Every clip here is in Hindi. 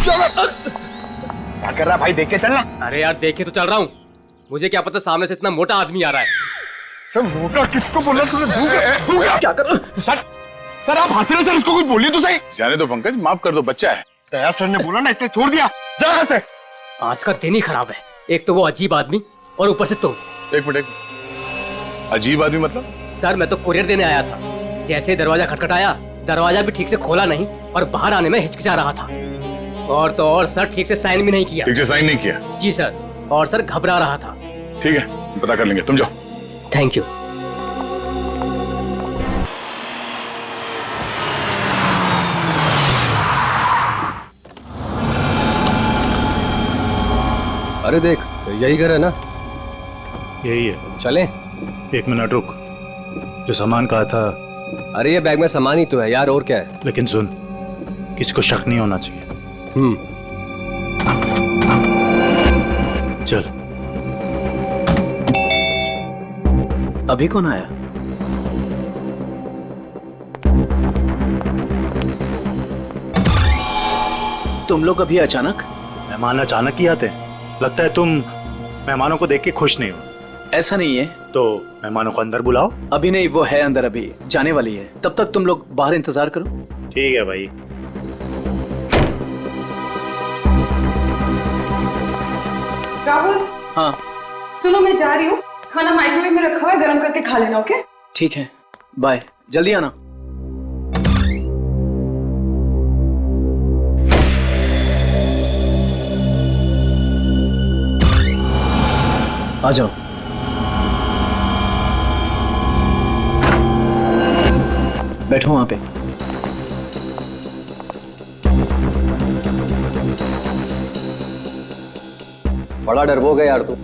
क्या कर रहा भाई, देख के चलना। अरे यार देखे तो चल रहा हूँ, मुझे क्या पता सामने से इतना मोटा आदमी आ रहा है। मोटा किसको बोला तूने? क्या कर रहा हूँ? सर आप हंस रहे सर, उसको कुछ बोलिए तो सही। जाने दो पंकज, माफ कर दो, बच्चा है। दया सर ने बोला ना इसलिए छोड़ दिया। जा यहाँ से। आज का दिन ही खराब है, एक तो वो अजीब आदमी और ऊपर से तुम। एक मिनट, अजीब आदमी मतलब? सर मैं तो कुरियर देने आया था, जैसे ही दरवाजा खटखटाया, दरवाजा भी ठीक से खोला नहीं और बाहर आने में हिचकिचा रहा था। और तो और सर ठीक से साइन भी नहीं किया। ठीक से साइन नहीं किया? जी सर, और सर घबरा रहा था। ठीक है, पता कर लेंगे, तुम जाओ। Thank you. अरे देख, यही घर है ना? यही है। चलें? एक मिनट रुक, जो सामान कहा था। अरे ये बैग में सामान ही तो है यार, और क्या है? लेकिन सुन, किसी को शक नहीं होना चाहिए। चल। अभी कौन आया? तुम लोग अभी अचानक? मेहमान अचानक ही आते हैं। लगता है तुम मेहमानों को देख के खुश नहीं हो। ऐसा नहीं है। तो मेहमानों को अंदर बुलाओ। अभी नहीं, वो है अंदर, अभी जाने वाली है। तब तक तुम लोग बाहर इंतजार करो। ठीक है भाई। राहुल। हाँ सुनो, मैं जा रही हूँ, खाना माइक्रोवेव में रखा हुआ है, गर्म करके खा लेना। ओके? ठीक है, बाय, जल्दी आना। आ जाओ। बैठो वहां पे। बड़ा डरपोक है यार तू,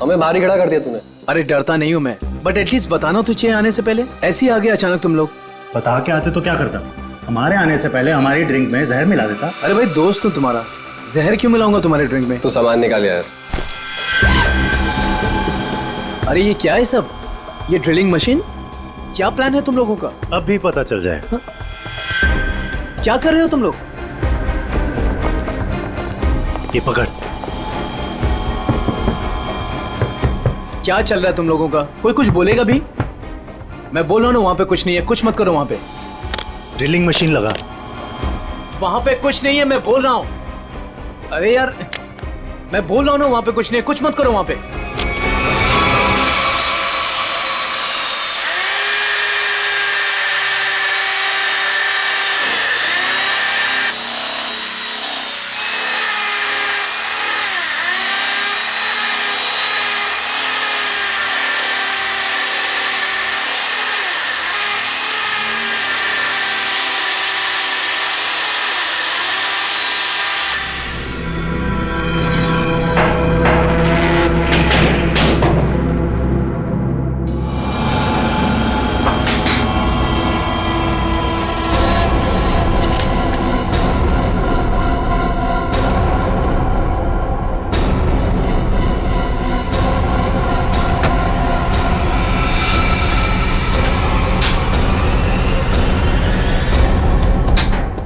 हमें बाहर ही खड़ा कर दिया तूने। अरे डरता नहीं हूं मैं, बट एटलीस्ट बताना तो चाहिए आने से पहले। ऐसे ही आ गए अचानक तुम लोग। बता के आते तो क्या करता? हमारे आने से पहले हमारी ड्रिंक में जहर मिला देता। अरे भाई दोस्त हूं तुम्हारा, जहर क्यों मिलाऊंगा तुम्हारे ड्रिंक में? तू सामान निकाल यार। अरे ये क्या है सब? ये ड्रिलिंग मशीन? क्या प्लान है तुम लोगों का? अब भी पता चल जाएगा। क्या कर रहे हो तुम लोग? ये पकड़। क्या चल रहा है तुम लोगों का? कोई कुछ बोलेगा भी? मैं बोल रहा हूं ना, वहां पे कुछ नहीं है, कुछ मत करो वहां पे। ड्रिलिंग मशीन लगा। वहां पे कुछ नहीं है, मैं बोल रहा हूं। अरे यार, मैं बोल रहा हूं ना, वहां पे कुछ नहीं है, कुछ मत करो वहां पे।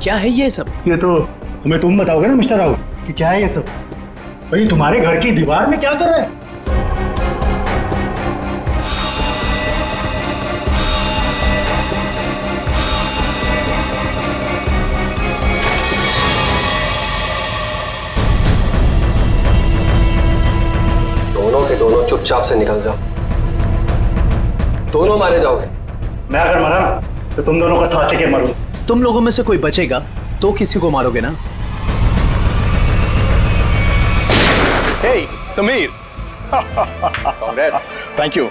क्या है ये सब? ये तो तुम्हें तुम बताओगे ना मिस्टर राहुल कि क्या है ये सब। भाई तुम्हारे घर की दीवार में क्या कर रहा है? दोनों के दोनों चुपचाप से निकल जाओ, दोनों मारे जाओगे। मैं अगर मरा ना तो तुम दोनों का साथ लेके मरूं। तुम लोगों में से कोई बचेगा तो किसी को मारोगे ना? Hey, Sameer. Congrats. Thank you.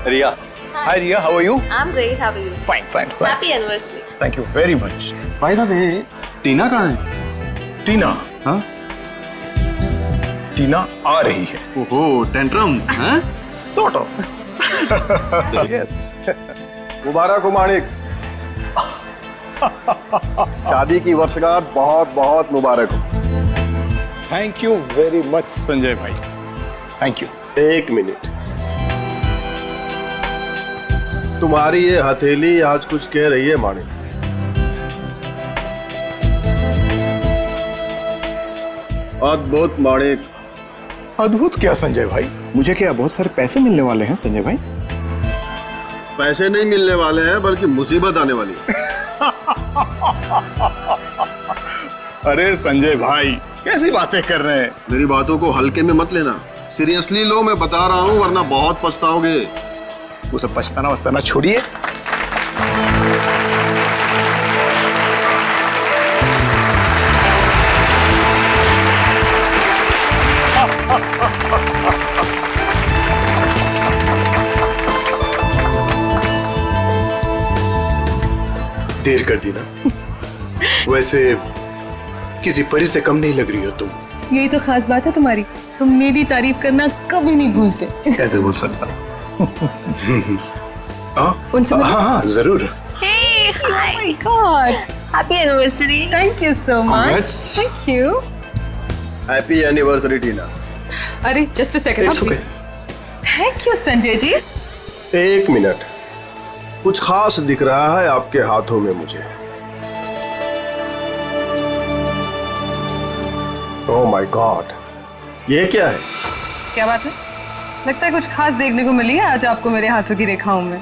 Ria. Hi, Ria. How are you? I'm great. How are you? Fine, fine, fine. Happy anniversary. Thank you very much. By the way, टीना कहाँ है? टीना? हाँ? टीना आ रही है। ओहो, टेंट्रम्स, हैं? Sort of. Yes. मुबारक हो माणिक। शादी की वर्षगांठ बहुत बहुत मुबारक हो। Thank you very much Sanjay भाई, थैंक यू। एक मिनट, तुम्हारी ये हथेली आज कुछ कह रही है माणिक। अद्भुत माणिक। अद्भुत क्या संजय भाई? मुझे क्या बहुत सारे पैसे मिलने वाले हैं संजय भाई? पैसे नहीं मिलने वाले हैं बल्कि मुसीबत आने वाली है। अरे संजय भाई कैसी बातें कर रहे हैं? मेरी बातों को हल्के में मत लेना, सीरियसली लो, मैं बता रहा हूँ, वरना बहुत पछताओगे। वो सब पछताना वछताना छोड़िए। देर कर दी ना। वैसे किसी परी से कम नहीं लग रही हो तुम। यही तो खास बात है तुम्हारी, तुम मेरी तारीफ करना कभी नहीं भूलते। कैसे बोल सकता? उनसे हाँ हाँ जरूर। Hey, hi. my God, Happy anniversary. thank you so much. Congrats. Thank you. Happy anniversary Tina. अरे just a second, It's okay. please. Thank you Sanjay ji. एक मिनट, कुछ खास दिख रहा है आपके हाथों में मुझे। ओह माय गॉड, ये क्या है? क्या बात है? लगता है कुछ खास देखने को मिली है आज आपको मेरे हाथों की रेखाओं में।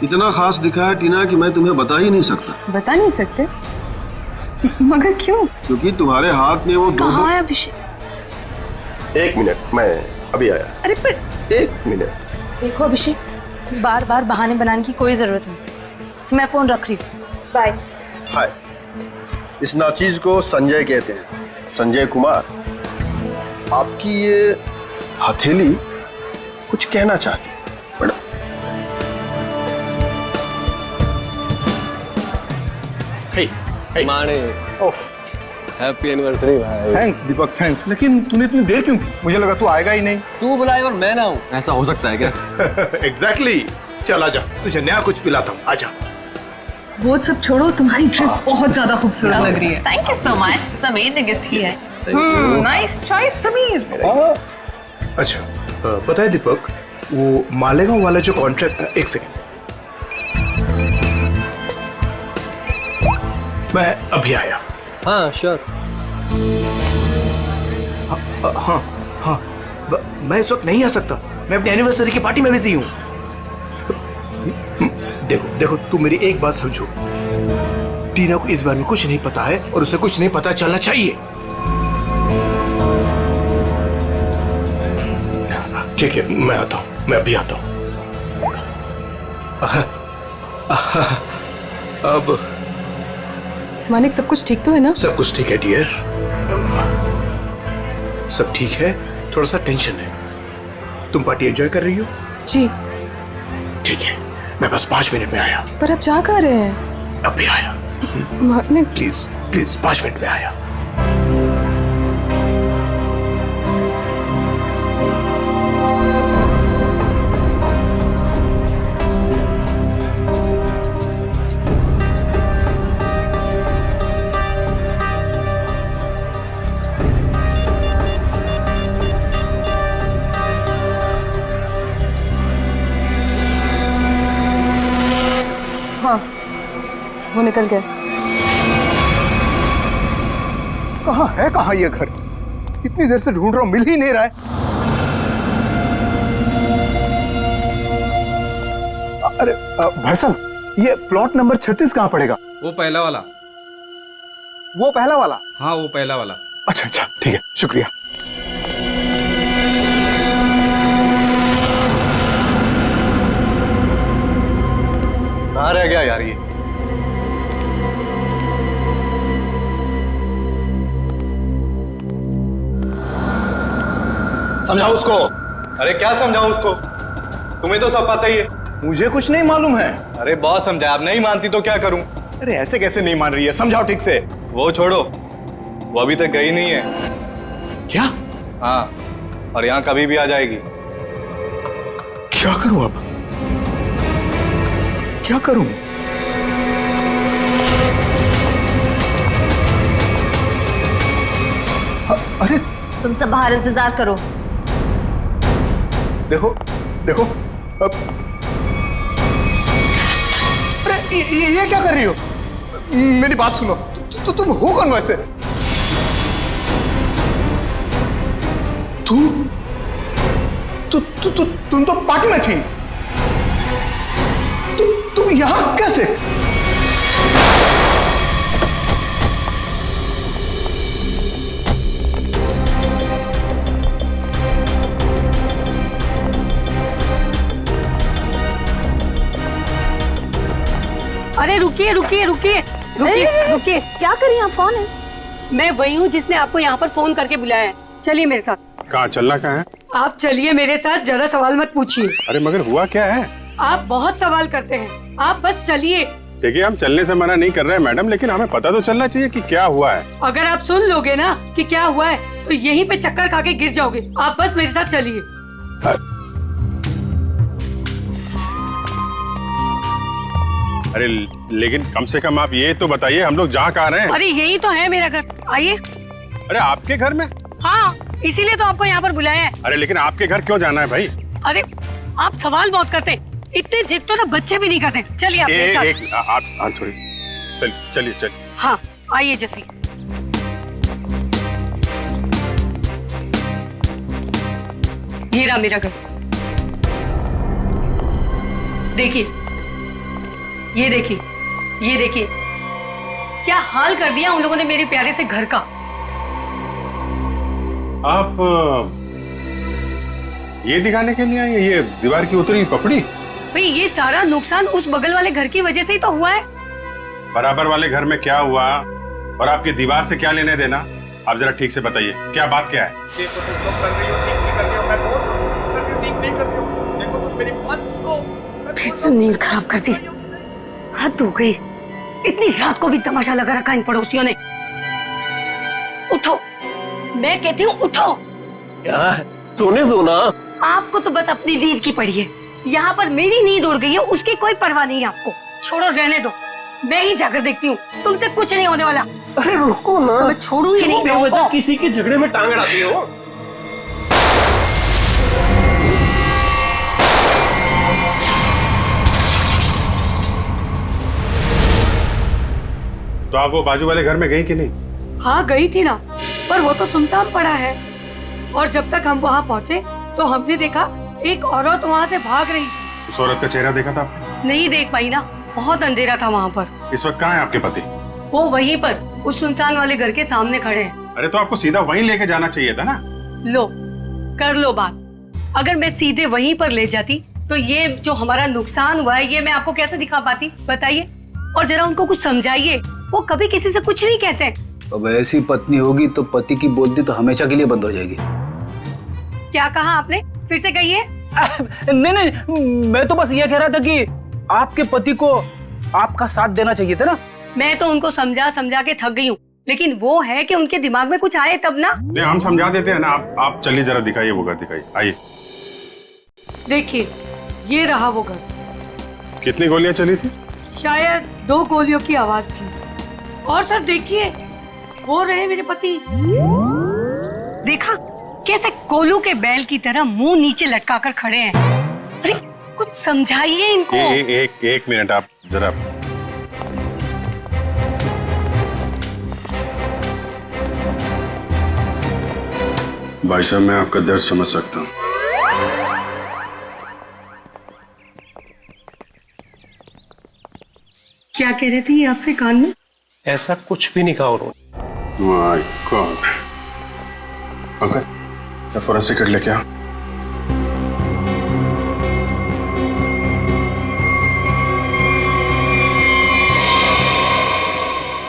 इतना खास दिखा है टीना कि मैं तुम्हें बता ही नहीं सकता। बता नहीं सकते? मगर क्यों? क्योंकि तुम्हारे हाथ में वो दो कहाँ है अभिषेक? एक मिनट, मैं अभी आया। अरे पर एक मिनट। देखो अभिषेक, बार बार बहाने बनाने की कोई जरूरत नहीं। मैं फोन रख रही हूँ। बाय। हाय, इस नाचीज को संजय कहते हैं, संजय कुमार। आपकी ये हथेली कुछ कहना चाहती है मैडम। माने हैप्पी एनिवर्सरी भाई। थैंक्स दीपक, थैंक्स। लेकिन तूने इतनी देर क्यों की? मुझे लगा तू आएगा ही नहीं। तू बुलाए और मैं ना हूँ, ऐसा हो सकता है क्या? एग्जैक्टली। चल आजा, तुझे नया कुछ पिलाता हूँ, आजा। वो सब छोड़ो, तुम्हारी ड्रेस बहुत ज्यादा खूबसूरत लग रही है। Thank you so much. Sameer ने गिफ्ट किया है। Nice choice Sameer. अच्छा पता है दीपक, वो मालेगांव वाला जो कॉन्ट्रैक्ट, एक सेकेंड, मैं अभी आया। हाँ श्योर। हाँ हाँ, मैं इस वक्त नहीं आ सकता, मैं अपनी एनिवर्सरी की पार्टी में बिजी हूँ। देखो देखो, तुम मेरी एक बात समझो, टीना को इस बारे में कुछ नहीं पता है और उसे कुछ नहीं पता चलना चाहिए। ठीक है, मैं आता हूँ, मैं अभी आता हूँ। अब मानिक, सब कुछ ठीक तो है ना? सब कुछ ठीक है डियर, सब ठीक है। थोड़ा सा टेंशन है। तुम पार्टी एंजॉय कर रही हो? जी। ठीक है, मैं बस 5 मिनट में आया। पर अब जा कहाँ रहे हैं? अभी आया। मानिक प्लीज प्लीज, 5 मिनट में आया। हाँ, वो निकल गए। कहाँ ये घर? कितनी देर से ढूंढ रहा हूँ, मिल ही नहीं रहा है। अरे भाई साहब, ये प्लॉट नंबर 36 कहाँ पड़ेगा? वो पहला वाला। वो पहला वाला? हाँ वो पहला वाला। अच्छा अच्छा, ठीक है, शुक्रिया। कहाँ रह गया यार ये? समझाओ उसको। अरे क्या समझाऊं उसको? तुम्हें तो सब पता ही है। मुझे कुछ नहीं मालूम है। अरे बहुत समझाया, अब नहीं मानती तो क्या करूं? अरे ऐसे कैसे नहीं मान रही है? समझाओ ठीक से। वो छोड़ो, वो अभी तक गई नहीं है। क्या? हाँ, और यहाँ कभी भी आ जाएगी। क्या करूं अब? क्या करूं? अरे तुम सब बाहर इंतजार करो। देखो देखो, अब अरे ये क्या कर रही हो? मेरी बात सुनो, तुम हो कौन वैसे? तुम तो पार्टी में थी। तुम यहां कैसे? अरे रुकिए रुकिए रुकिए रुकिए रुकिए, क्या करिए आप? कौन है? मैं वही हूँ जिसने आपको यहाँ पर फोन करके बुलाया है। चलिए मेरे साथ। कहाँ चलना कहाँ है? आप चलिए मेरे साथ, ज्यादा सवाल मत पूछिए। अरे मगर हुआ क्या है? आप बहुत सवाल करते हैं, आप बस चलिए। देखिए हम चलने से मना नहीं कर रहे हैं मैडम, लेकिन हमें पता तो चलना चाहिए कि क्या हुआ है। अगर आप सुन लोगे ना कि क्या हुआ है तो यहीं पे चक्कर खा के गिर जाओगे। आप बस मेरे साथ चलिए। अरे लेकिन कम से कम आप ये तो बताइए हम लोग जहाँ कहाँ रहे हैं। अरे यही तो है मेरा घर, आइए। अरे आपके घर में? हाँ, इसीलिए तो आपको यहाँ पर बुलाया है। अरे लेकिन आपके घर क्यों जाना है भाई? अरे आप सवाल बहुत करते हैं, इतने जिद तो ना बच्चे भी नहीं करते। चलिए आप मेरे साथ। आप थोड़ी चलिए। हाँ आइए जल्दी। ये रहा मेरा घर, देखिए, ये देखिए, ये देखिए, क्या हाल कर दिया उन लोगों ने मेरे प्यारे से घर का। आप ये दिखाने के लिए आई हैं, ये दीवार की उतरी पपड़ी? भाई ये सारा नुकसान उस बगल वाले घर की वजह से ही तो हुआ है। बराबर वाले घर में क्या हुआ और आपकी दीवार से क्या लेने देना? आप जरा ठीक से बताइए, क्या बात क्या है? फिर से नींद खराब कर दी, हद हो गई। इतनी रात को भी तमाशा लगा रखा इन पड़ोसियों ने। उठो, मैं कहती हूँ उठो। क्या सोने दो ना। आपको तो बस अपनी नींद की पड़ी है, यहाँ पर मेरी नींद उड़ गई है, उसकी कोई परवाह नहीं है आपको। छोड़ो, रहने दो, मैं ही जाकर देखती हूँ, तुमसे कुछ नहीं होने वाला। अरे रुको ना, तो मैं छोड़ूंगी नहीं। बेवजह किसी के झगड़े में टांग अड़ाती हो। तो आप वो बाजू वाले घर में गई कि नहीं? हाँ गई थी ना, पर वो तो सुनसान पड़ा है। और जब तक हम वहाँ पहुँचे तो हमने देखा एक औरत वहाँ से भाग रही। उस औरत का चेहरा देखा था आपने? नहीं देख पाई ना, बहुत अंधेरा था वहाँ पर। इस वक्त कहाँ है आपके पति? वो वहीं पर उस सुनसान वाले घर के सामने खड़े हैं। अरे तो आपको सीधा वहीं लेके जाना चाहिए था ना। लो, कर लो बात। अगर मैं सीधे वहीं पर ले जाती तो ये जो हमारा नुकसान हुआ है ये मैं आपको कैसे दिखा पाती, बताइए। और जरा उनको कुछ समझाइए, वो कभी किसी से कुछ नहीं कहते। अब ऐसी पत्नी होगी तो पति की बोलती तो हमेशा के लिए बंद हो जाएगी। क्या कहा आपने, फिर से कहिए। नहीं, मैं तो बस ये कह रहा था कि आपके पति को आपका साथ देना चाहिए था ना। मैं तो उनको समझा समझा के थक गई हूँ, लेकिन वो है कि उनके दिमाग में कुछ आए तब ना। नहीं, हम समझा देते हैं ना। आप चलिए, जरा दिखाइए वो घर, दिखाइए, आइए। देखिए, ये रहा वो घर। कितनी गोलियां चली थी? शायद 2 गोलियों की आवाज थी। और सर देखिए, वो रहे मेरे पति। देखा कैसे कोलू के बैल की तरह मुंह नीचे लटका कर खड़े हैं। अरे कुछ समझाइए इनको। एक मिनट, आप जरा। भाई साहब, मैं आपका दर्द समझ सकता हूँ। क्या कह रहे थे ये आपसे कान में? ऐसा कुछ भी नहीं कहा उन्होंने। My God. Uncle, forensic kit लेके आओ।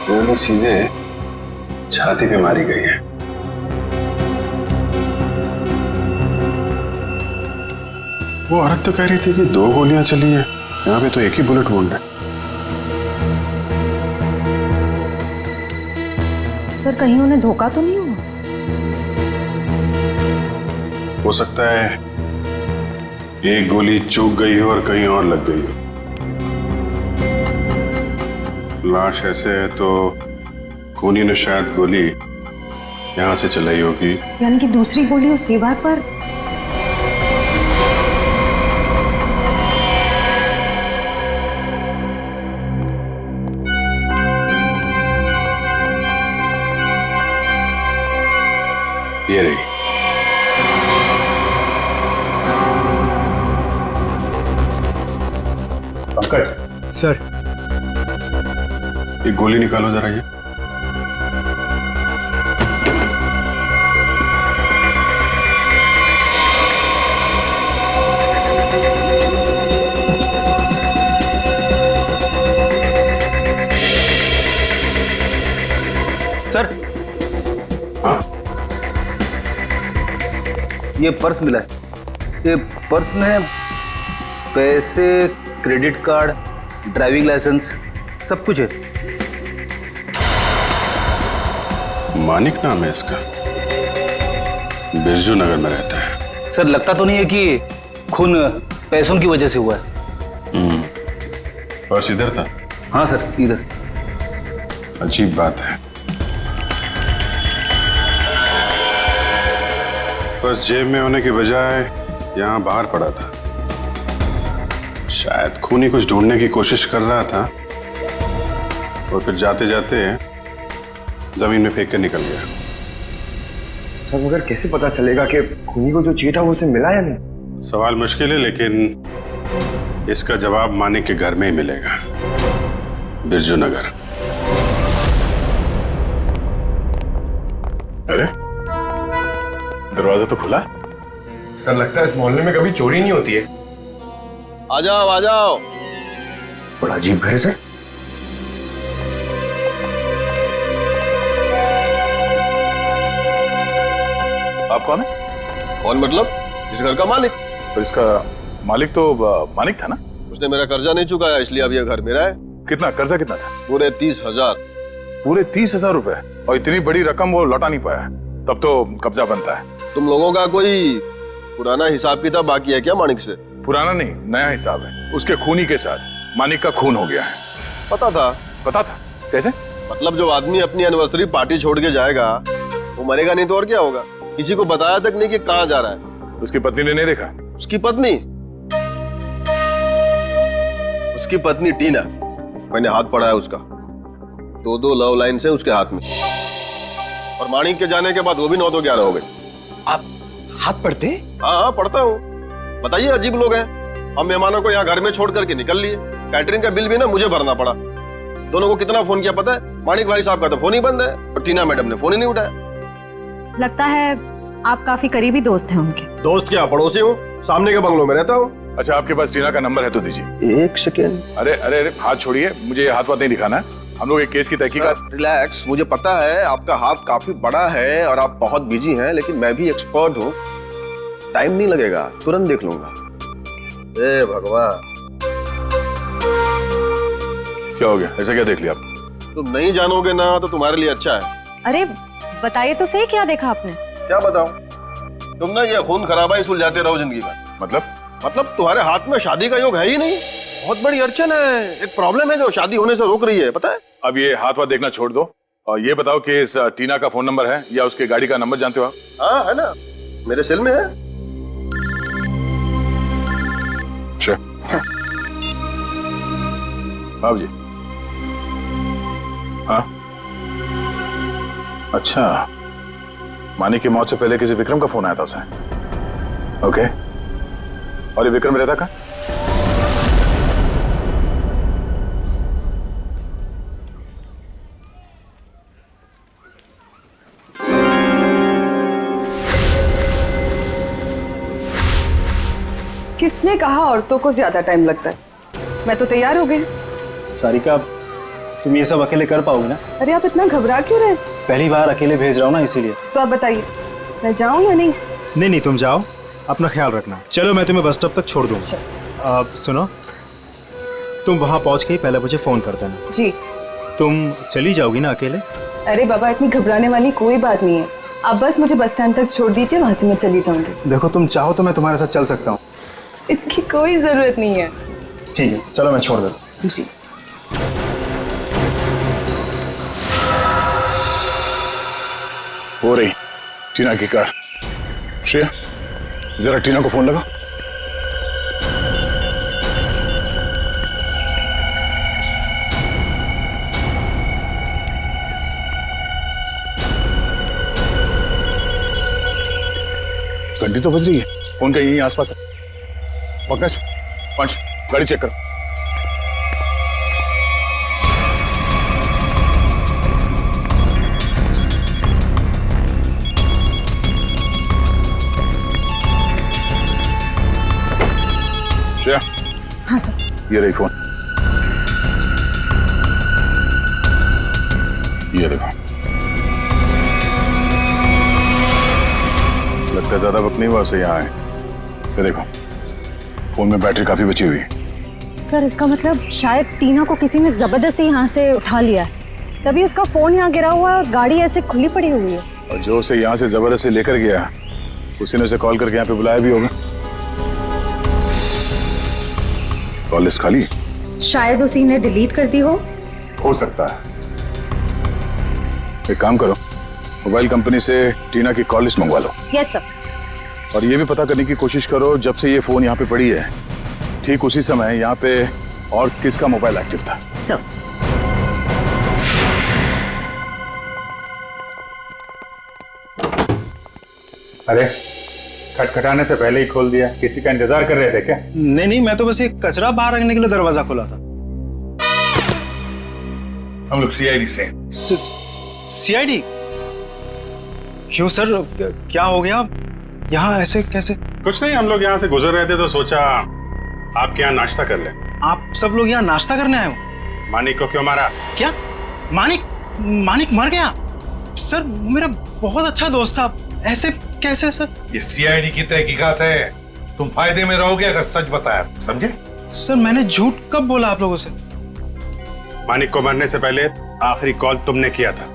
गोली सीधे छाती पे मारी गई है। वो औरत तो कह रही थी कि 2 गोलियां चली हैं, यहाँ पे तो एक ही बुलेट वुंड है। सर कहीं उन्हें धोखा तो नहीं हुआ? हो सकता है एक गोली चूक गई हो और कहीं और लग गई हो। लाश ऐसे है तो खूनी ने शायद गोली यहां से चलाई होगी। यानी कि दूसरी गोली उस दीवार पर। ये रही। सर एक गोली निकालो जरा ये। सर ये पर्स मिला है। ये पर्स में पैसे, क्रेडिट कार्ड, ड्राइविंग लाइसेंस सब कुछ है। मानिक नाम है इसका, बिरजू नगर में रहता है। सर लगता तो नहीं है कि खून पैसों की वजह से हुआ है। पर्स इधर था? हाँ सर इधर। अजीब बात है, पर्स जेब में होने की बजाय यहाँ बाहर पड़ा था। शायद खूनी कुछ ढूंढने की कोशिश कर रहा था और फिर जाते जाते जमीन में फेंक कर निकल गया। सब मगर कैसे पता चलेगा कि खूनी को जो चाहिए था वो उसे मिला या नहीं? सवाल मुश्किल है, लेकिन इसका जवाब मानिक के घर में ही मिलेगा, बिरजू नगर। अरे दरवाजा तो खुला। सर लगता है इस मोहल्ले में कभी चोरी नहीं होती है। आ जाओ आ जाओ। बड़ा अजीब घर है सर। आप कौन है? कौन मतलब? इस घर का मालिक। तो इसका मालिक तो मानिक था ना? उसने मेरा कर्जा नहीं चुकाया, इसलिए अब यह घर मेरा है। कितना कर्जा कितना था? पूरे 30,000। पूरे 30,000 रुपए? और इतनी बड़ी रकम वो लौटा नहीं पाया, तब तो कब्जा बनता है। तुम लोगों का कोई पुराना हिसाब किताब बाकी है क्या मानिक से? पुराना नहीं, नया हिसाब है। उसके खूनी के साथ मानिक का खून हो गया है। पता था? पता था? कैसे? मतलब जो आदमी अपनी एनिवर्सरी पार्टी छोड़ के जाएगा वो मरेगा नहीं तो और क्या होगा? किसी को बताया तक नहीं कि कहाँ जा रहा है। उसकी पत्नी ने नहीं देखा? उसकी पत्नी? उसकी पत्नी टीना, मैंने हाथ पढ़ा है उसका। 2 लव लाइन से उसके हाथ में, और माणिक के जाने के बाद वो भी 9 तो 11 हो गए। आप हाथ पढ़ते? हाँ पढ़ता हूँ। बताइए, अजीब लोग हैं। हम मेहमानों को यहाँ घर में छोड़ करके निकल लिए। कैटरिंग का बिल भी ना मुझे भरना पड़ा। दोनों को कितना फोन किया पता है? माणिक भाई साहब का तो फोन ही बंद है और टीना मैडम ने फोन ही नहीं उठाया। लगता है आप काफी करीबी दोस्त हैं उनके। दोस्त क्या, पड़ोसी हूँ, सामने के बंगलों में रहता हूँ। अच्छा, आपके पास टीना का नंबर है तो दीजिए। 1 सेकेंड। अरे अरे अरे, हाथ छोड़िए, मुझे ये हाथ नहीं दिखाना है। हम लोग एक केस की तहकीकात। रिलैक्स, मुझे पता है आपका हाथ काफी बड़ा है और आप बहुत बिजी हैं, लेकिन मैं भी एक्सपर्ट हूँ। टाइम नहीं लगेगा, तुरंत देख लूंगा। ए भगवान, क्या हो गया? ऐसा क्या देख लिया आप? तुम नहीं जानोगे ना तो तुम्हारे लिए अच्छा है। अरे बताइए तो सही, क्या देखा आपने? क्या बताऊं? तुम ना ये खून खराबाई सुलझाते रहो जिंदगी में। मतलब तुम्हारे हाथ में शादी का योग है ही नहीं। बहुत बड़ी अड़चन है, एक प्रॉब्लम है जो शादी होने से रोक रही है, पता है? अब ये हाथ देखना छोड़ दो और ये बताओ कि इस टीना का फोन नंबर है या उसके गाड़ी का नंबर जानते हो आप? हाँ है ना, मेरे सेल में है। सर। बाबू जी। हाँ अच्छा, मानिक की मौत से पहले किसी विक्रम का फोन आया था उसे। ओके, और ये विक्रम रहता कहाँ? किसने कहा औरतों को ज्यादा टाइम लगता है? मैं तो तैयार हो गई। सारिका, तुम ये सब अकेले कर पाओगे ना? अरे आप इतना घबरा क्यों रहे? पहली बार अकेले भेज रहा हूँ ना, इसीलिए। तो आप बताइए, मैं जाऊं या नहीं? नहीं तुम जाओ, अपना ख्याल रखना। चलो मैं तुम्हें बस स्टॉप तक छोड़ दूँ। सुनो, तुम वहाँ पहुँच के ही पहले मुझे फोन कर देना। जी। तुम चली जाओगी ना अकेले? अरे बाबा, इतनी घबराने वाली कोई बात नहीं है। आप बस मुझे बस स्टैंड तक छोड़ दीजिए, वहां से मैं चली जाऊंगी। देखो, तुम चाहो तो मैं तुम्हारे साथ चल सकता हूँ। इसकी कोई जरूरत नहीं है। ठीक है, चलो मैं छोड़ देता हूँ। जी। हो रही टीना की कार। श्रेया, जरा टीना को फोन लगा। घंटी तो बज रही है, फोन का यहीं आसपास है। पंकज, पंच, गाड़ी चेक करो। ये रही फोन, ये देखो। लगता है ज्यादा वक्त नहीं हुआ उसे यहाँ आए। ये देखो, फोन में बैटरी काफी बची हुई है। सर इसका मतलब शायद टीना को किसी ने जबरदस्ती यहाँ से उठा लिया है, तभी उसका फोन यहाँ गिरा हुआ है और गाड़ी ऐसे खुली पड़ी हुई है। और जो उसे यहाँ से जबरदस्ती लेकर गया, उसी ने उसे कॉल करके यहाँ पे बुलाया भी होगा। कॉल लिस्ट खाली? शायद उसी ने डिलीट कर दी हो सकता है। एक काम करो, मोबाइल कंपनी से टीना की कॉल लिस्ट मंगवा लो। Yes sir. और ये भी पता करने की कोशिश करो जब से ये फोन यहाँ पे पड़ी है, ठीक उसी समय यहाँ पे और किसका मोबाइल एक्टिव था। सर अरे खटखटाने से पहले ही खोल दिया, किसी का इंतजार कर रहे थे क्या? नहीं नहीं, मैं तो बस ये कचरा बाहर रखने के लिए दरवाजा खोला था। हम लोग सीआईडी से। सीआईडी? क्यों सर, क्या हो गया? यहाँ ऐसे कैसे? कुछ नहीं, हम लोग यहाँ से गुजर रहे थे तो सोचा आपके यहाँ नाश्ता कर ले। आप सब लोग यहाँ नाश्ता करने आए हो? मानिक को क्यों मारा? क्या मानिक? मानिक मर गया? सर मेरा बहुत अच्छा दोस्त था, ऐसे कैसे सर? ये सीआईडी की तहकीकात है, तुम फायदे में रहोगे अगर सच बताया, समझे? सर मैंने झूठ कब बोला आप लोगों से? मानिक को मरने से पहले आखिरी कॉल तुमने किया था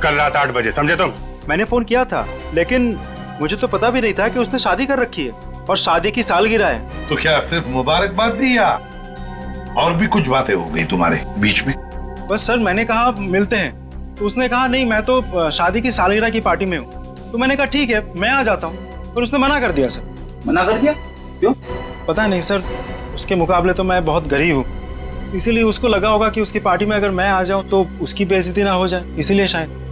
कल रात 8 बजे, समझे तुम? मैंने फोन किया था, लेकिन मुझे तो पता भी नहीं था कि उसने शादी कर रखी है और शादी की सालगिरह है। तो क्या सिर्फ मुबारकबाद दी या और भी कुछ बातें हो गई तुम्हारे बीच में? बस सर मैंने कहा मिलते हैं, तो उसने कहा नहीं मैं तो शादी की सालगिरह की पार्टी में हूँ। तो मैंने कहा ठीक है मैं आ जाता हूँ, पर उसने मना कर दिया सर। मना कर दिया? क्यों? पता नहीं सर, उसके मुकाबले तो मैं बहुत गरीब हूँ, इसीलिए उसको लगा होगा कि उसकी पार्टी में अगर मैं आ जाऊँ तो उसकी बेइज्जती ना हो जाए, इसीलिए शायद।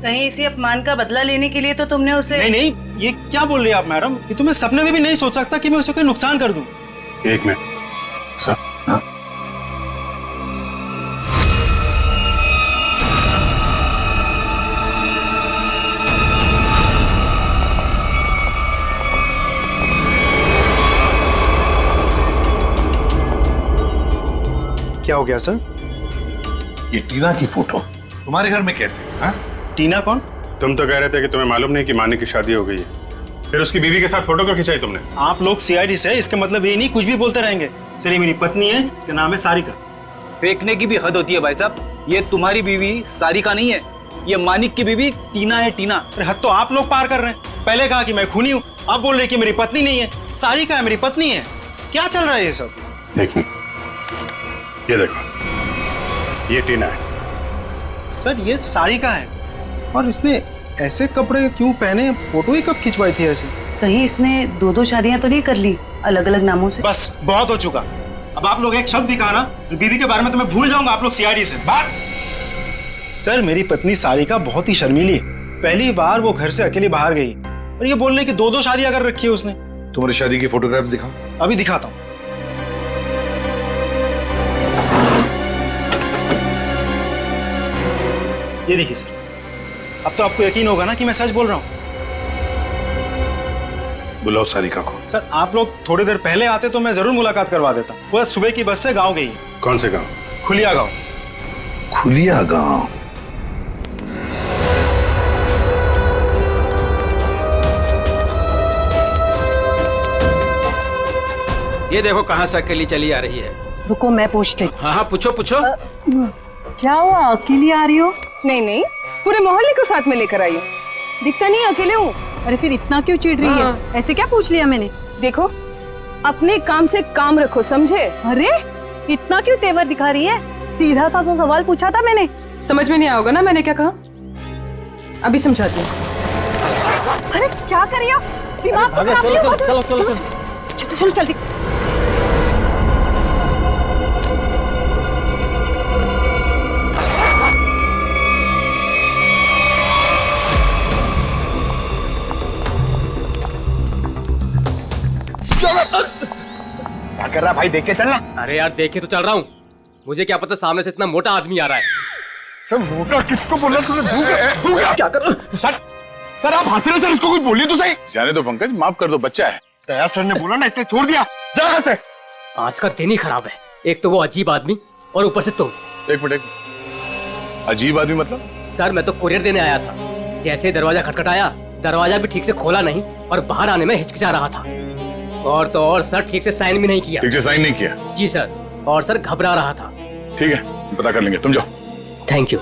कहीं इसी अपमान का बदला लेने के लिए तो तुमने उसे? नहीं नहीं, ये क्या बोल रही है आप मैडम? ये तो मैं सपने में भी नहीं सोच सकता कि मैं उसे कोई नुकसान कर दूं। एक मिनट सर। हाँ? क्या हो गया सर? ये टीना की फोटो तुम्हारे घर में कैसे? हाँ? टीना कौन? तुम तो कह रहे थे कि तुम्हें मालूम नहीं कि मानिक की शादी हो गई है, फिर उसकी बीवी के साथ फोटो क्यों खिंचाई तुमने? आप लोग सीआईडी से, इसका मतलब ये नहीं कुछ भी बोलते रहेंगे। सर ये मेरी पत्नी है, इसका नाम है सारिका। फेंकने की भी हद होती है भाई साहब, ये तुम्हारी बीवी सारिका नहीं है, ये मानिक की बीवी टीना है। टीना? अरे हद तो आप लोग पार कर रहे हैं। पहले कहा कि मैं खूनी हूँ, अब बोल रहे कि मेरी पत्नी नहीं है। सारिका है मेरी पत्नी है, क्या चल रहा है ये सब? देखिए ये देखो, ये टीना है। सर ये सारिका है, और इसने ऐसे कपड़े क्यों पहने? फोटो ही कब खिंचवाई थी ऐसे? कहीं इसने 2-2 शादियां तो नहीं कर ली अलग अलग नामों से? बस बहुत हो चुका। अब आप लोग एक शब्द भी कहा ना बीवी के बारे में तो मैं भूल जाऊंगा आप लोग सीआईडी से। बस सर मेरी पत्नी सारिका बहुत ही शर्मीली है। पहली बार वो घर से अकेली बाहर गई और ये बोलने की 2-2 शादियां कर रखी है उसने। तुम्हारी शादी की फोटोग्राफ दिखाओ। अभी दिखाता हूँ। ये देखिए सर, अब तो आपको यकीन होगा ना कि मैं सच बोल रहा हूँ। बुलाओ सारिका को। सर आप लोग थोड़ी देर पहले आते तो मैं जरूर मुलाकात करवा देता। वो सुबह की बस से गांव गई। कौन से गांव? खुलिया गांव। खुलिया गांव? ये देखो कहाँ से अकेली चली आ रही है। रुको मैं पूछती। हाँ हाँ पूछो पूछो। क्या हुआ, अकेली आ रही हो? नहीं नहीं, पूरे मोहल्ले को साथ में लेकर आई हूँ। दिखता नहीं अकेले हूँ। अरे फिर इतना क्यों चिढ़ रही है? ऐसे क्या पूछ लिया मैंने? देखो अपने काम से काम रखो, समझे? अरे इतना क्यों तेवर दिखा रही है? सीधा सा तो सवाल पूछा था मैंने। समझ में नहीं आओगे ना मैंने क्या कहा? अभी समझाती हूँ। अरे क्या कर रही हो? दिमाग को खराब नहीं हो? चलो चलो चलो जल्दी। क्या कर रहा भाई, देख के चलना। अरे यार देखे तो चल रहा हूँ, मुझे क्या पता सामने से इतना मोटा आदमी आ रहा है। मोटा किसको बोला तुमने? क्या कर? सर आप हंस रहे, सर उसको कुछ बोलिए तो सही। जाने दो पंकज, माफ कर दो, बच्चा है। दया सर ने बोला ना इसलिए छोड़ दिया। जा यहाँ से। आज का दिन ही खराब है, एक तो वो अजीब आदमी और ऊपर से तुम। एक मिनट। अजीब आदमी मतलब? सर मैं तो कुरियर देने आया था, जैसे दरवाजा खटखटाया दरवाजा भी ठीक से खोला नहीं और बाहर आने में हिचकिचा रहा था। और तो और सर ठीक से साइन भी नहीं किया। ठीक से साइन नहीं किया? जी सर, और सर घबरा रहा था। ठीक है, पता कर लेंगे, तुम जाओ। Thank you.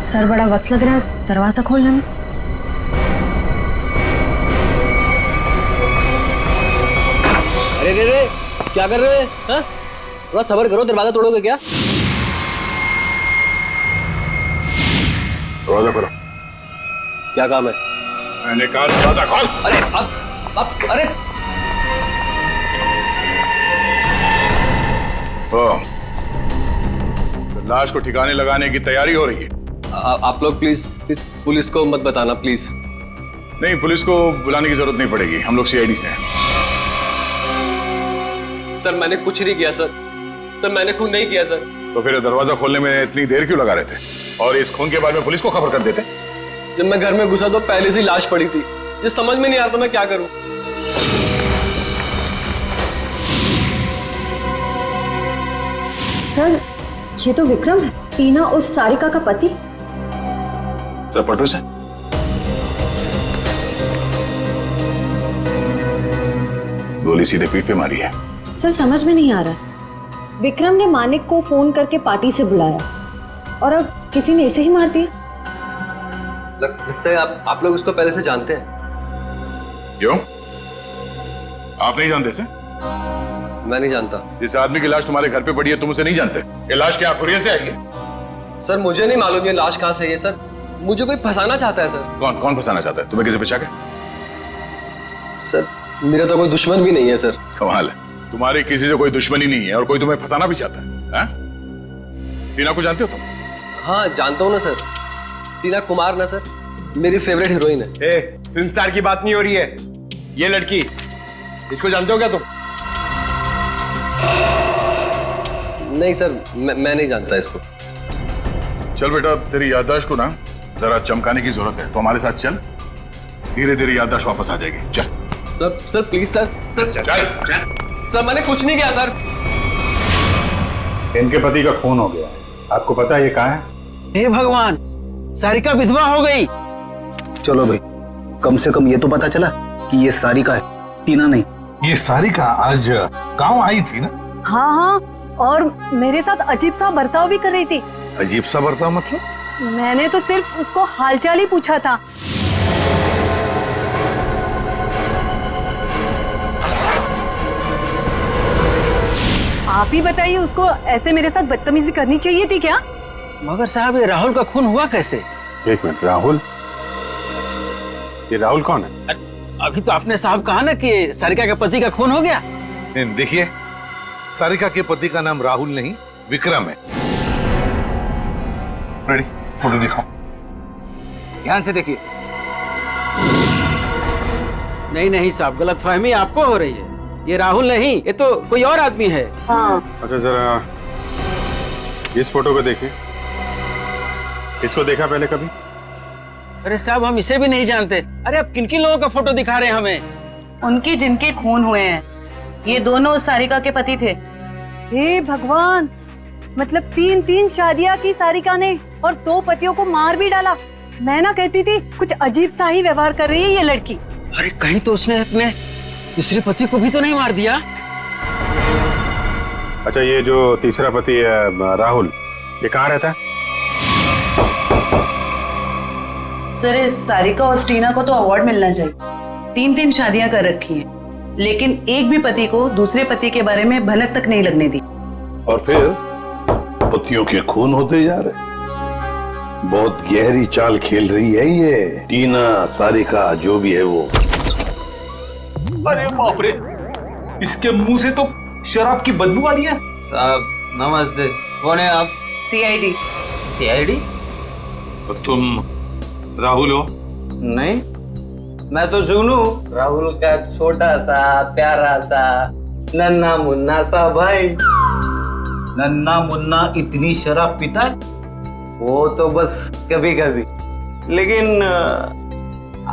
सर बड़ा वक्त लग रहा है दरवाजा खोलने में। अरे रे रे, क्या कर रहे हैं? थोड़ा सब्र करो, दरवाजा तोड़ोगे क्या? दरवाजा खोलो। क्या काम है? मैंने कहा दरवाजा खोल। अरे अब अरे लाश को ठिकाने लगाने की तैयारी हो रही है। आप लोग प्लीज पुलिस को मत बताना प्लीज। नहीं, पुलिस को बुलाने की जरूरत नहीं पड़ेगी, हम लोग सीआईडी से हैं। सर मैंने कुछ नहीं किया सर, मैंने खून नहीं किया सर। तो फिर दरवाजा खोलने में इतनी देर क्यों लगा रहे थे? और इस खून के बारे में पुलिस को खबर कर देते? जब मैं घर में घुसा तो पहले से लाश पड़ी थी, ये समझ में नहीं आ रहा था मैं क्या करूं। सर ये तो विक्रम है, टीना उर्फ सारिका का पति। सर पटो से गोली सीधे पीठ पे मारी है। सर समझ में नहीं आ रहा, विक्रम ने मानिक को फोन करके पार्टी से बुलाया और अब किसी ने इसे ही मार दिया। लगता है आप लोग उसको पहले से जानते हैं। क्यों? आप नहीं जानते से? मैं नहीं जानता। जिस आदमी की लाश तुम्हारे घर पे पड़ी है तुम उसे नहीं जानते? ये लाश क्या कुरियर से आई है? सर मुझे नहीं मालूम ये लाश कहाँ से आई है सर, मुझे कोई फंसाना चाहता है सर। कौन फंसाना चाहता है? तुम्हें किसी पे शक है? सर मेरा तो कोई दुश्मन भी नहीं है सर। कमाल है, तुम्हारी किसी से कोई दुश्मनी नहीं है और कोई तुम्हें फंसाना भी चाहता है? टीना को जानते हो तुम? हाँ जानता हूँ ना सर, टीना कुमार ना सर, मेरी फेवरेट हीरोइन है। फिल्म स्टार की बात नहीं हो रही है, ये लड़की, इसको जानते हो क्या तुम? नहीं सर, मैं नहीं जानता इसको। चल बेटा, तेरी याददाश्त को ना जरा चमकाने की जरूरत है, तो हमारे साथ चल, धीरे धीरे याददाश्त वापस आ जाएगी। चल सर प्लीज सर। सर मैंने कुछ नहीं किया सर। इनके पति का खून हो गया, आपको पता है ये कहाँ है? हे भगवान, सारिका विधवा हो गई। चलो भाई, कम से कम ये तो पता चला कि ये सारिका है, टीना नहीं। ये सारिका आज गांव आई थी ना? हाँ हाँ, और मेरे साथ अजीब सा बर्ताव भी कर रही थी। अजीब सा बर्ताव मतलब? मैंने तो सिर्फ उसको हालचाल ही पूछा था। आप ही बताइए, उसको ऐसे मेरे साथ बदतमीजी करनी चाहिए थी क्या? मगर साहब ये राहुल का खून हुआ कैसे? एक मिनट, राहुल? ये राहुल कौन है? अभी तो आपने साहब कहा ना कि सारिका के पति का खून हो गया। देखिए, सारिका के पति का नाम राहुल नहीं विक्रम है। रेडी, फोटो दिखाओ। ध्यान से देखिए। नहीं साहब, गलतफहमी आपको हो रही है, ये राहुल नहीं, ये तो कोई और आदमी है। हाँ। अच्छा जरा इस फोटो को देखिए, इसको देखा पहले कभी? अरे साहब हम इसे भी नहीं जानते। अरे अब किन किन लोगों का फोटो दिखा रहे हैं हमें? उनके जिनके खून हुए हैं, ये दोनों सारिका के पति थे। हे भगवान, मतलब 3 शादियां की सारिका ने और 2 पतियों को मार भी डाला। मैं ना कहती थी कुछ अजीब सा ही व्यवहार कर रही है ये लड़की। अरे कहीं तो उसने अपने तीसरे पति को भी तो नहीं मार दिया? अच्छा ये जो तीसरा पति है राहुल, ये कहाँ रहता है? सर सारिका और टीना को तो अवार्ड मिलना चाहिए, 3 शादियां कर रखी हैं, लेकिन एक भी पति को दूसरे पति के बारे में भनक तक नहीं लगने दी। और फिर पतियों के खून होते जा रहे। बहुत गहरी चाल खेल रही है ये टीना, सारिका जो भी है वो। अरे बाप रे, इसके मुंह से तो शराब की बदबू आ रही है। साहब नमस्ते, कौन है आप? सीआईडी। सीआईडी? तो तुम राहुल हो? नहीं, मैं तो जुगनू, राहुल का छोटा सा प्यारा सा नन्हा मुन्ना सा भाई। नन्ना मुन्ना इतनी शराब पीता है? वो तो बस कभी कभी। लेकिन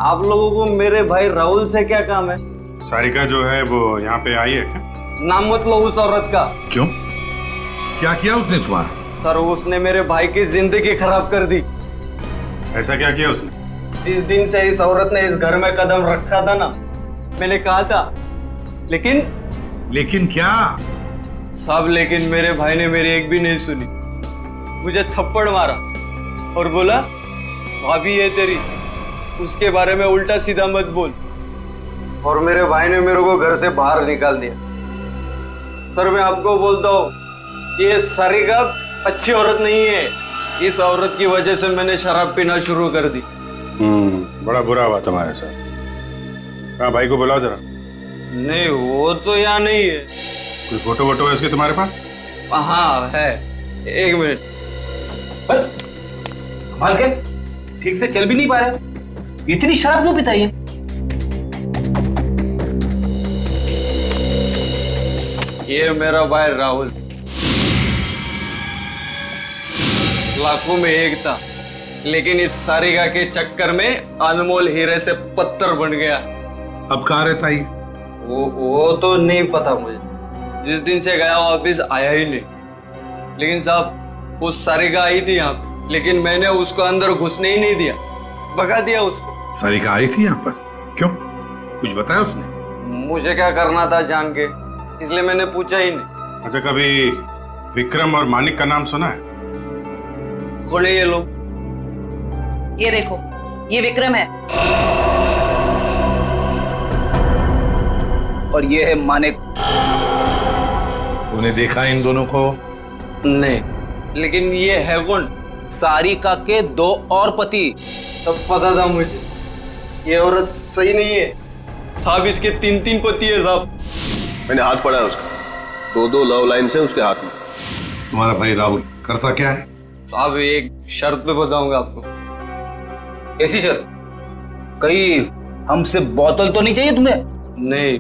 आप लोगों को मेरे भाई राहुल से क्या काम है? सारिका जो है वो यहाँ पे आई है क्या? नाम मत लो उस औरत का। क्यों? क्या किया उसने तुम्हारा? सर उसने मेरे भाई की जिंदगी खराब कर दी। ऐसा क्या किया उसने? जिस दिन से इस औरत ने इस घर में कदम रखा था ना, मैंने कहा था, लेकिन क्या? सब लेकिन मेरे भाई ने मेरी एक भी नहीं सुनी। मुझे थप्पड़ मारा और बोला भाभी है तेरी, उसके बारे में उल्टा सीधा मत बोल। और मेरे भाई ने मेरे को घर से बाहर निकाल दिया। सर मैं आपको बोलता हूँ, ये सारिका अच्छी औरत नहीं है। इस औरत की वजह से मैंने शराब पीना शुरू कर दी। बड़ा बुरा हुआ तुम्हारे साथ। हाँ भाई को बुलाओ जरा। नहीं वो तो यहाँ नहीं है। कोई फोटो वोटो है इसके तुम्हारे पास? हाँ है, एक मिनट। मालकिन ठीक से चल भी नहीं पा रहे, इतनी शराब क्यों पिताई है? ये मेरा भाई राहुल लाखों में एक था, लेकिन इस सारिका के चक्कर में अनमोल हीरे से पत्थर बन गया। अब कहाँ रहता है? वो तो नहीं पता मुझे। जिस दिन से गया वो वापिस आया ही नहीं। लेकिन साहब उस सारिका आई थी यहाँ पे, लेकिन मैंने उसको अंदर घुसने ही नहीं दिया, भगा दिया उसको। सारिका आई थी यहाँ पर? क्यों? कुछ बताया उसने? मुझे क्या करना था जान के, इसलिए मैंने पूछा ही नहीं। अच्छा कभी विक्रम और मानिक का नाम सुना है? खोले ये लोग। ये देखो, ये विक्रम है और ये है मानिक। तूने देखा इन दोनों को? नहीं, लेकिन ये है कौन? सारिका के 2 और पति। तब पता था मुझे ये औरत सही नहीं है। साहब इसके 3 पति है साहब। मैंने हाथ पड़ा है उसका, 2 लव लाइन से उसके हाथ में। तुम्हारा भाई राहुल करता क्या है? साहब एक शर्त पे बताऊंगा आपको। ऐसी शर्त? कहीं हमसे बोतल तो नहीं चाहिए तुम्हें? नहीं,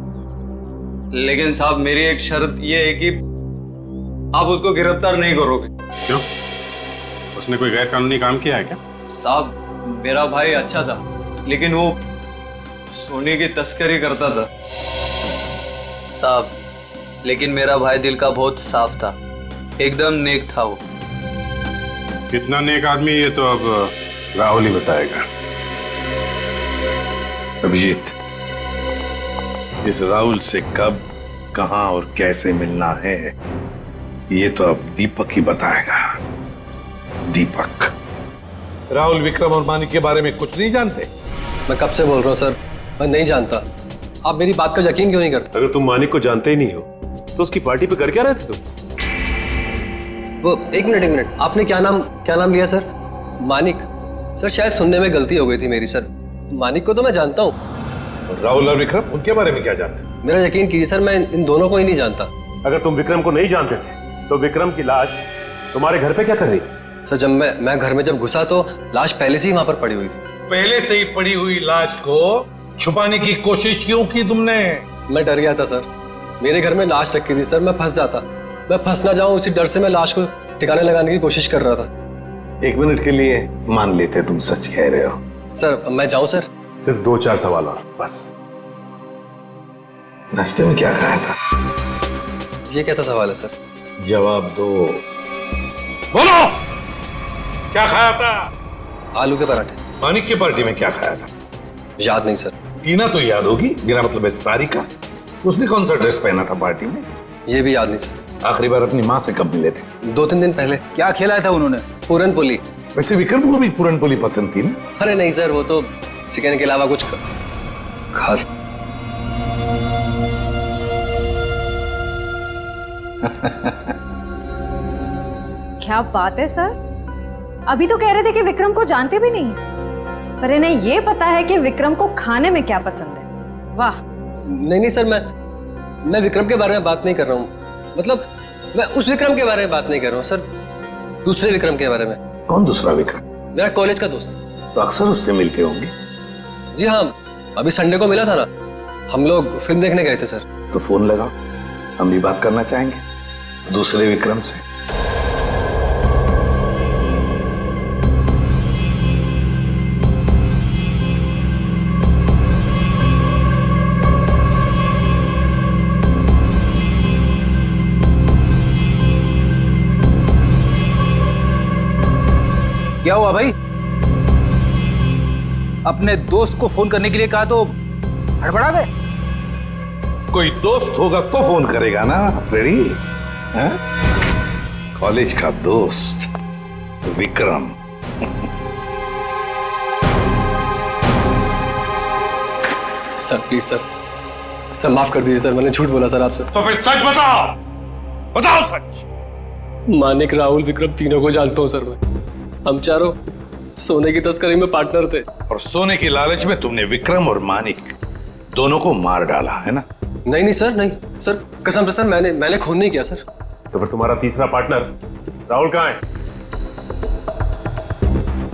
लेकिन साहब मेरी एक शर्त ये है कि आप उसको गिरफ्तार नहीं करोगे। क्यों? उसने कोई गैर कानूनी काम किया है क्या? साहब मेरा भाई अच्छा था, लेकिन वो सोने की तस्करी करता था साहब। लेकिन मेरा भाई दिल का बहुत साफ था, एकदम नेक था वो। कितना नेक आदमी ये तो अब राहुल ही बताएगा। अभिजीत, इस राहुल से कब, कहां और कैसे मिलना है ये तो अब दीपक ही बताएगा। दीपक। राहुल विक्रम और मानिक के बारे में कुछ नहीं जानते? मैं कब से बोल रहा हूँ सर, मैं नहीं जानता। आप मेरी बात का यकीन क्यों नहीं करते? अगर तुम मानिक को जानते ही नहीं हो तो उसकी पार्टी पे कर क्या रहे थे तुम? वो एक मिनट, आपने क्या नाम लिया सर? मानिक? सर शायद सुनने में गलती हो गई थी मेरी सर। मानिक को तो मैं जानता हूँ। राहुल और विक्रम उनके बारे में क्या जानते? मेरा यकीन कीजिए सर, मैं इन दोनों को ही नहीं जानता। अगर तुम विक्रम को नहीं जानते थे तो विक्रम की लाश तुम्हारे घर पे क्या कर रही थी? सर जब मैं घर में जब घुसा तो लाश पहले से ही वहां पर पड़ी हुई थी। पहले से ही पड़ी हुई लाश को छुपाने की कोशिश क्यों की तुमने? मैं डर गया था सर, मेरे घर में लाश रखी थी सर, मैं फंस जाता, मैं फंस ना जाऊं इसी डर से मैं लाश को ठिकाने लगाने की कोशिश कर रहा था। 1 मिनट के लिए मान लेते तुम सच कह रहे हो। सर मैं जाऊं सर? सिर्फ 2-4 सवाल और बस। नाश्ते में क्या खाया था? ये कैसा सवाल है सर? जवाब दो। बोलो, क्या खाया था? आलू के पराठे। मानिक की पार्टी में क्या खाया था? याद नहीं सर। टीना तो याद होगी, मेरा मतलब है सारिका। उसने कौन सा ड्रेस पहना था पार्टी में? ये भी याद नहीं सर। आखिरी बार अपनी माँ से कब मिले थे? 2-3 दिन पहले। क्या खिलाया था उन्होंने? पूरन पोली। वैसे विक्रम को भी पूरन पोली पसंद थी ना? अरे नहीं सर, वो तो चिकन के अलावा कुछ खा। क्या बात है सर, अभी तो कह रहे थे कि विक्रम को जानते भी नहीं, पर इन्हें ये पता है कि विक्रम को खाने में क्या पसंद है। वाह। नहीं सर, मैं विक्रम के बारे में बात नहीं कर रहा हूँ। मतलब मैं उस विक्रम के बारे में बात नहीं कर रहा हूँ सर, दूसरे विक्रम के बारे में। कौन दूसरा विक्रम? मेरा कॉलेज का दोस्त। तो अक्सर उससे मिलते होंगे? जी हाँ, अभी संडे को मिला था ना, हम लोग फिल्म देखने गए थे सर। तो फोन लगाओ, हम भी बात करना चाहेंगे दूसरे विक्रम से। क्या हुआ भाई? अपने दोस्त को फोन करने के लिए कहा तो हड़बड़ा गए। कोई दोस्त होगा तो फोन करेगा ना फ्रेडी। हैं? कॉलेज का दोस्त विक्रम। सर प्लीज सर माफ कर दीजिए सर, मैंने झूठ बोला सर आपसे। तो फिर सच बताओ, बताओ सच। मानिक, राहुल, विक्रम तीनों को जानता हूँ सर मैं। हम चारों सोने की तस्करी में पार्टनर थे। और सोने की लालच में तुमने विक्रम और मानिक दोनों को मार डाला है ना? नहीं सर, कसम से सर, मैंने खून नहीं किया सर। तो फिर तुम्हारा तीसरा पार्टनर राहुल कहाँ है?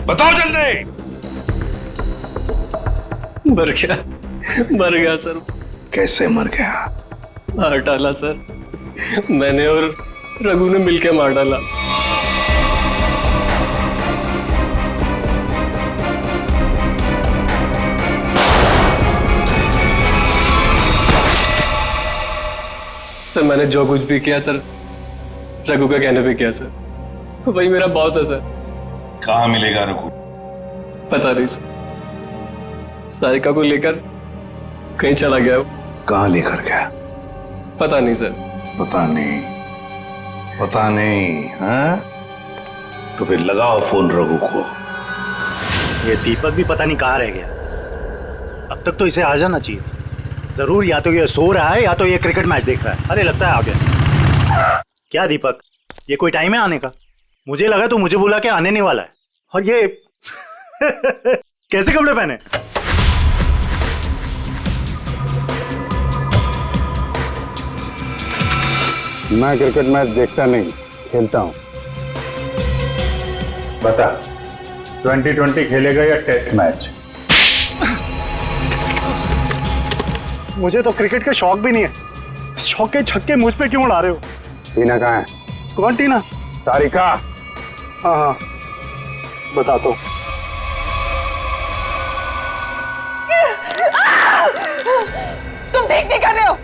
बताओ जल्दी। मर गया सर। कैसे मर गया? मार डाला सर, मैंने और रघु ने मिलकर मार डाला। सर मैंने जो कुछ भी किया सर रघु का कहने पे किया सर। वही मेरा बॉस है सर। कहाँ मिलेगा रघु? पता नहीं सर, सारिका को लेकर कहीं चला गया वो। कहाँ लेकर गया? पता नहीं सर। पता नहीं हाँ? तो फिर लगाओ फोन रघु को। ये दीपक भी पता नहीं कहाँ रह गया। अब तक तो इसे आ जाना चाहिए। जरूर या तो ये सो रहा है या तो ये क्रिकेट मैच देख रहा है। अरे लगता है आ गया। क्या दीपक, ये कोई टाइम है आने का? मुझे लगा तो मुझे बुला के आने नहीं वाला है। और ये कैसे कपड़े पहने? मैं क्रिकेट मैच देखता नहीं, खेलता हूं। बता, 2020 खेलेगा या टेस्ट मैच? मुझे तो क्रिकेट का शौक भी नहीं है। शौक के छक्के मुझ पे क्यों उड़ा रहे हो? टीना कहाँ है? कौन टीना? सारिका। हाँ बता तो। तुम ठीक नहीं कर रहे हो।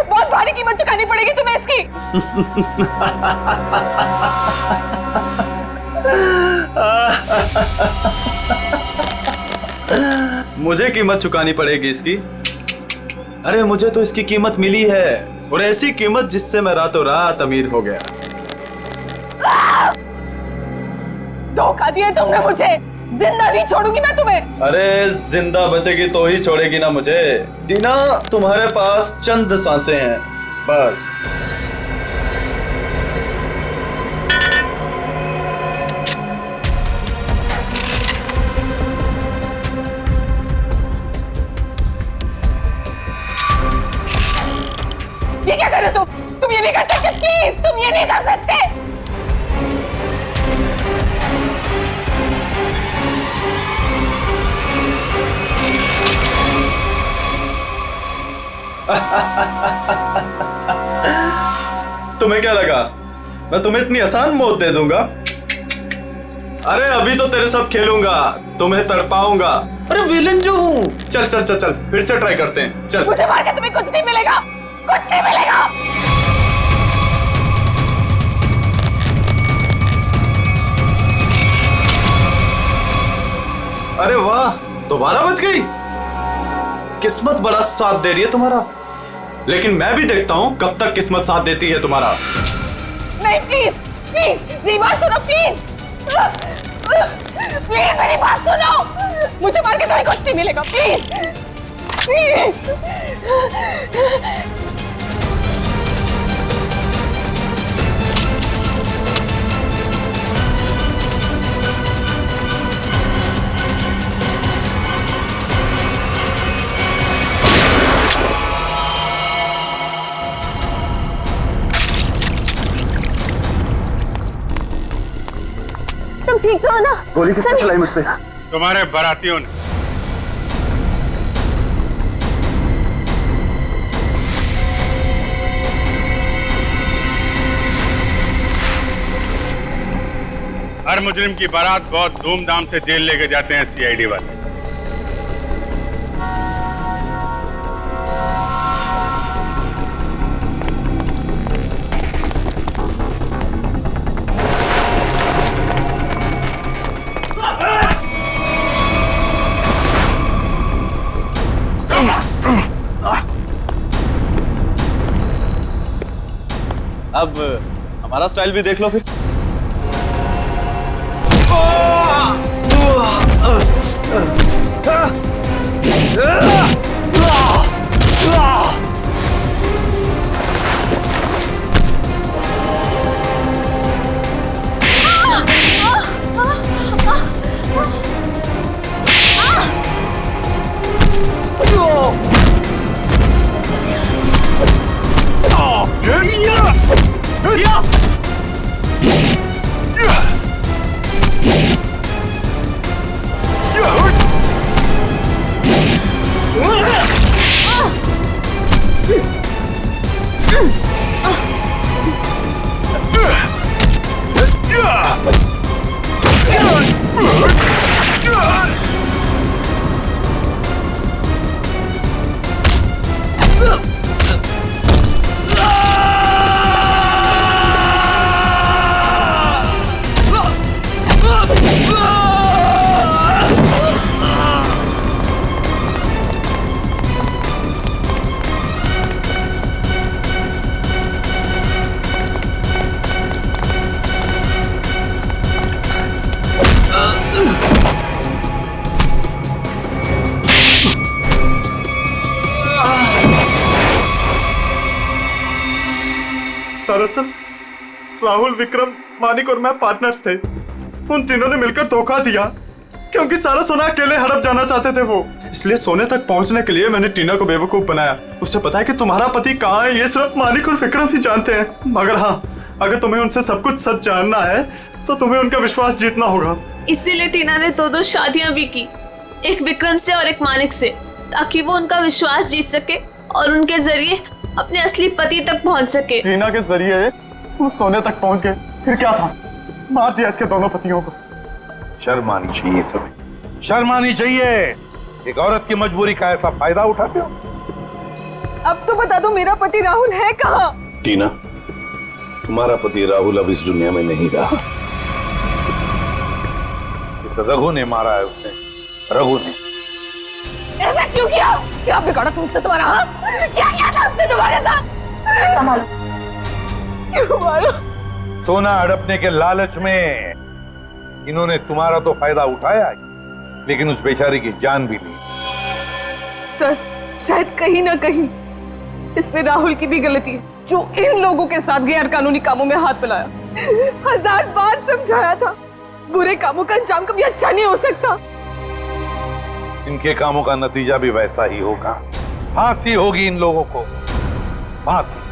बहुत भारी कीमत चुकानी पड़ेगी तुम्हें इसकी। मुझे कीमत चुकानी पड़ेगी इसकी? अरे मुझे तो इसकी कीमत मिली है, और ऐसी कीमत जिससे मैं रातों रात अमीर हो गया। धोखा दिया तुमने मुझे। जिंदा नहीं छोड़ूंगी मैं तुम्हें। अरे जिंदा बचेगी तो ही छोड़ेगी ना मुझे। टीना, तुम्हारे पास चंद सांसें हैं बस। ये क्या कर रहे हो तुम ये नहीं कर सकते। प्लीज तुम ये नहीं कर सकते। तुम्हें क्या लगा मैं तुम्हें इतनी आसान मौत दे दूंगा? अरे अभी तो तेरे साथ खेलूंगा, तुम्हें तड़पाऊंगा। अरे विलन जो हूं। चल चल चल चल, फिर से ट्राई करते हैं। चल। मुझे मार के तुम्हें कुछ नहीं मिलेगा, कुछ नहीं मिलेगा। अरे वाह, दोबारा बच गई। किस्मत बड़ा साथ दे रही है तुम्हारा, लेकिन मैं भी देखता हूं कब तक किस्मत साथ देती है तुम्हारा। नहीं प्लीज प्लीज मेरी बात सुनो प्लीज। प्लीज मेरी बात सुनो। मुझे मार के तुम्हें कुछ नहीं मिलेगा। Please please. तुम ठीक तो हो ना? गोली किसने चलाई मुझ पे? तुम्हारे बारातियों ने। हर मुजरिम की बारात बहुत धूमधाम से जेल लेके जाते हैं सीआईडी वाले। अब हमारा स्टाइल भी देख लो फिर। दरअसल राहुल, विक्रम, मानिक और मैं पार्टनर्स थे। उन तीनों ने मिलकर धोखा दिया क्योंकि सारा सोना अकेले हड़प जाना चाहते थे वो। इसलिए सोने तक पहुंचने के लिए मैंने टीना को बेवकूफ बनाया। उसे पता है कि तुम्हारा पति कहाँ है, ये सिर्फ मानिक और विक्रम ही जानते हैं। मगर हाँ, अगर तुम्हें उनसे सब कुछ सच जानना है तो तुम्हें उनका विश्वास जीतना होगा। इसीलिए टीना ने दो शादियां भी की, एक विक्रम से और एक मानिक से, ताकि वो उनका विश्वास जीत सके और उनके जरिए अपने असली पति तक पहुंच सके। टीना के जरिए वो सोने तक पहुंच गए, फिर क्या था, मार दिया इसके दोनों पतियों को। शर्म आनी चाहिए तुम्हें, शर्म आनी चाहिए। एक औरत की मजबूरी का ऐसा फायदा उठाते हो। अब तो बता दो मेरा पति राहुल है कहाँ? टीना, तुम्हारा पति राहुल अब इस दुनिया में नहीं रहा। इस रघु ने मारा है उसे, रघु ने। ऐसा क्यों किया? क्या बिगाड़ा तुम उसने तुम्हारा? हाँ? क्या किया था उसने तुम्हारे साथ? संभालो। क्यों मारो? सोना हड़पने के लालच में इन्होंने तुम्हारा तो फायदा उठाया, लेकिन उस बेचारी की जान भी ली। सर, शायद कहीं ना कहीं इसमें राहुल की भी गलती है, जो इन लोगों के साथ गैर कानूनी कामों में हाथ मिलाया। 1000 बार समझाया था, बुरे कामों का अंजाम कभी अच्छा नहीं हो सकता। इनके कामों का नतीजा भी वैसा ही होगा। फांसी होगी इन लोगों को, फांसी।